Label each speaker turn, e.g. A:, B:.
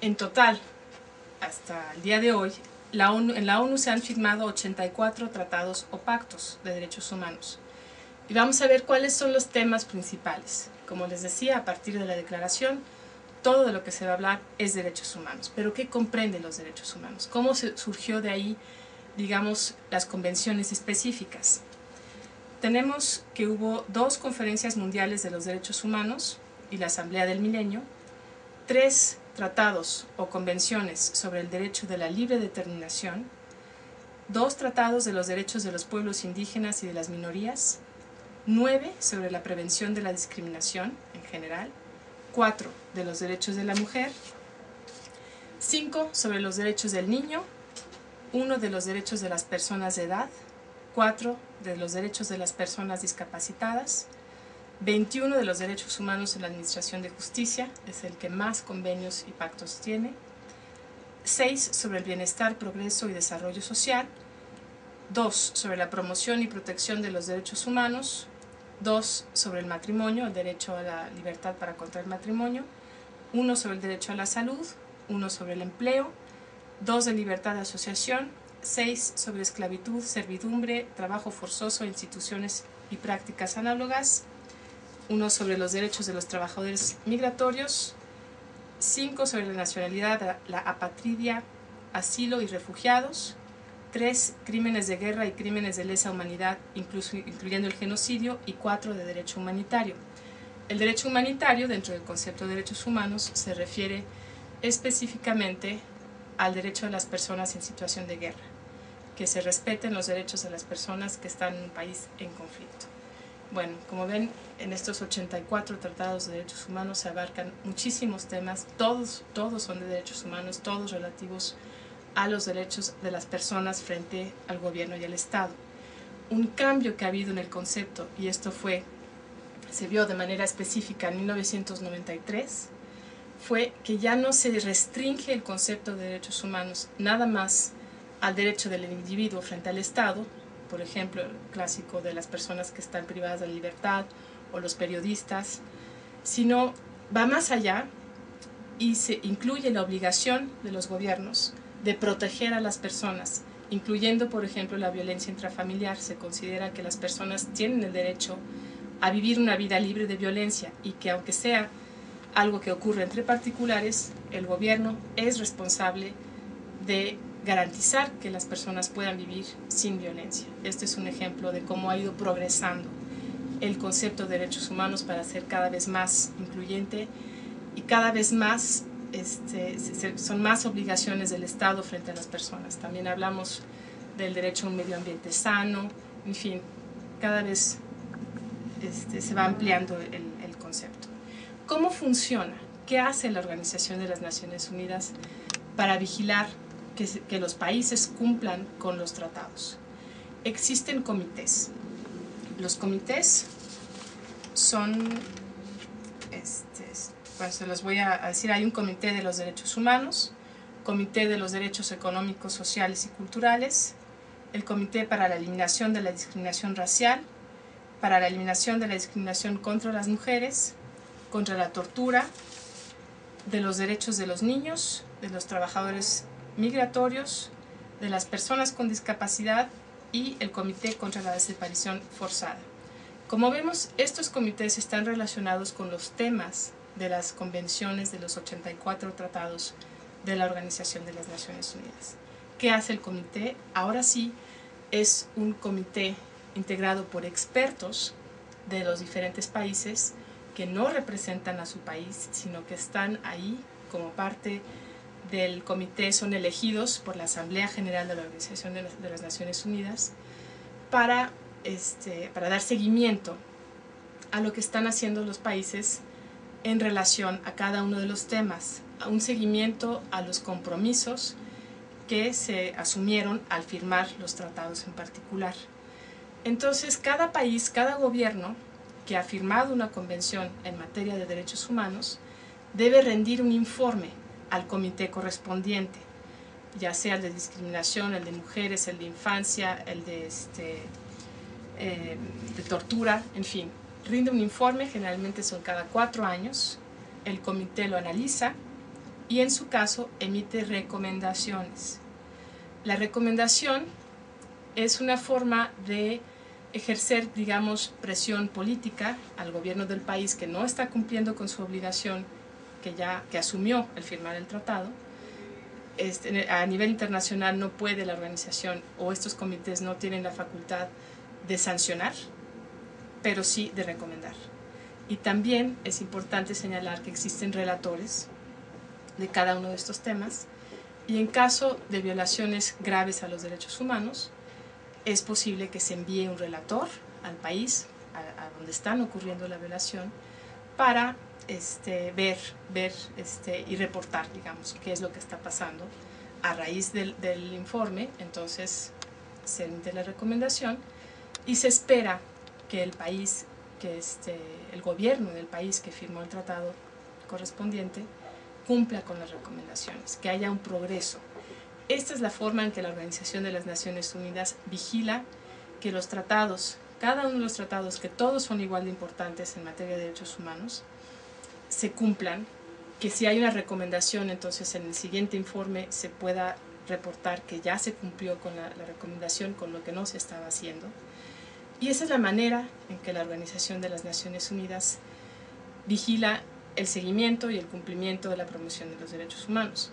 A: En total, hasta el día de hoy, en la ONU se han firmado 84 tratados o pactos de derechos humanos. Y vamos a ver cuáles son los temas principales. Como les decía, a partir de la declaración, todo de lo que se va a hablar es derechos humanos. Pero ¿qué comprenden los derechos humanos? ¿Cómo surgió de ahí, digamos, las convenciones específicas? Tenemos que hubo 2 conferencias mundiales de los derechos humanos y la Asamblea del Milenio, 3 tratados o convenciones sobre el derecho de la libre determinación, 2 tratados de los derechos de los pueblos indígenas y de las minorías, 9 sobre la prevención de la discriminación en general, 4 de los derechos de la mujer, 5 sobre los derechos del niño, 1 de los derechos de las personas de edad, 4 de los derechos de las personas discapacitadas, 21 de los derechos humanos en la administración de justicia, es el que más convenios y pactos tiene, 6 sobre el bienestar, progreso y desarrollo social, 2 sobre la promoción y protección de los derechos humanos, 2 sobre el matrimonio, el derecho a la libertad para contraer matrimonio, 1 sobre el derecho a la salud, 1 sobre el empleo, 2 de libertad de asociación, 6 sobre esclavitud, servidumbre, trabajo forzoso, instituciones y prácticas análogas, 1 sobre los derechos de los trabajadores migratorios, 5 sobre la nacionalidad, la apatridia, asilo y refugiados, 3 crímenes de guerra y crímenes de lesa humanidad, incluyendo el genocidio, y 4 de derecho humanitario. El derecho humanitario, dentro del concepto de derechos humanos, se refiere específicamente al derecho de las personas en situación de guerra, que se respeten los derechos de las personas que están en un país en conflicto. Bueno, como ven, en estos 84 tratados de derechos humanos se abarcan muchísimos temas, todos son de derechos humanos, todos relativos a los derechos de las personas frente al gobierno y al Estado. Un cambio que ha habido en el concepto, y esto se vio de manera específica en 1993, fue que ya no se restringe el concepto de derechos humanos nada más al derecho del individuo frente al Estado, por ejemplo, el clásico de las personas que están privadas de libertad o los periodistas, sino va más allá y se incluye la obligación de los gobiernos de proteger a las personas, incluyendo, por ejemplo, la violencia intrafamiliar. Se considera que las personas tienen el derecho a vivir una vida libre de violencia y que, aunque sea algo que ocurre entre particulares, el gobierno es responsable de garantizar que las personas puedan vivir sin violencia. Este es un ejemplo de cómo ha ido progresando el concepto de derechos humanos para ser cada vez más incluyente y cada vez más son más obligaciones del Estado frente a las personas. También hablamos del derecho a un medio ambiente sano, en fin, cada vez se va ampliando el concepto. ¿Cómo funciona? ¿Qué hace la Organización de las Naciones Unidas para vigilar que los países cumplan con los tratados? Existen comités. Los comités son, bueno, se los voy a decir, hay un comité de los derechos humanos, comité de los derechos económicos, sociales y culturales, el comité para la eliminación de la discriminación racial, para la eliminación de la discriminación contra las mujeres, contra la tortura, de los derechos de los niños, de los trabajadores migratorios, de las personas con discapacidad y el Comité contra la Desaparición Forzada. Como vemos, estos comités están relacionados con los temas de las convenciones de los 84 tratados de la Organización de las Naciones Unidas. ¿Qué hace el comité? Ahora sí, es un comité integrado por expertos de los diferentes países que no representan a su país, sino que están ahí como parte del comité, son elegidos por la Asamblea General de la Organización de las Naciones Unidas para dar seguimiento a lo que están haciendo los países en relación a cada uno de los temas, a un seguimiento a los compromisos que se asumieron al firmar los tratados en particular. Entonces, cada país, cada gobierno que ha firmado una convención en materia de derechos humanos debe rendir un informe al comité correspondiente, ya sea el de discriminación, el de mujeres, el de infancia, el de tortura, en fin. Rinde un informe, generalmente son cada 4 años, el comité lo analiza y en su caso emite recomendaciones. La recomendación es una forma de ejercer, digamos, presión política al gobierno del país que no está cumpliendo con su obligación que asumió al firmar el tratado. A nivel internacional no puede la organización o estos comités no tienen la facultad de sancionar, pero sí de recomendar. Y también es importante señalar que existen relatores de cada uno de estos temas y en caso de violaciones graves a los derechos humanos es posible que se envíe un relator al país a donde están ocurriendo la violación para ver y reportar, digamos, qué es lo que está pasando. A raíz del informe, entonces se emite la recomendación y se espera que el país, el gobierno del país que firmó el tratado correspondiente cumpla con las recomendaciones, que haya un progreso. Esta es la forma en que la Organización de las Naciones Unidas vigila que los tratados, cada uno de los tratados, que todos son igual de importantes en materia de derechos humanos, se cumplan, que si hay una recomendación, entonces en el siguiente informe se pueda reportar que ya se cumplió con la recomendación, con lo que no se estaba haciendo. Y esa es la manera en que la Organización de las Naciones Unidas vigila el seguimiento y el cumplimiento de la promoción de los derechos humanos.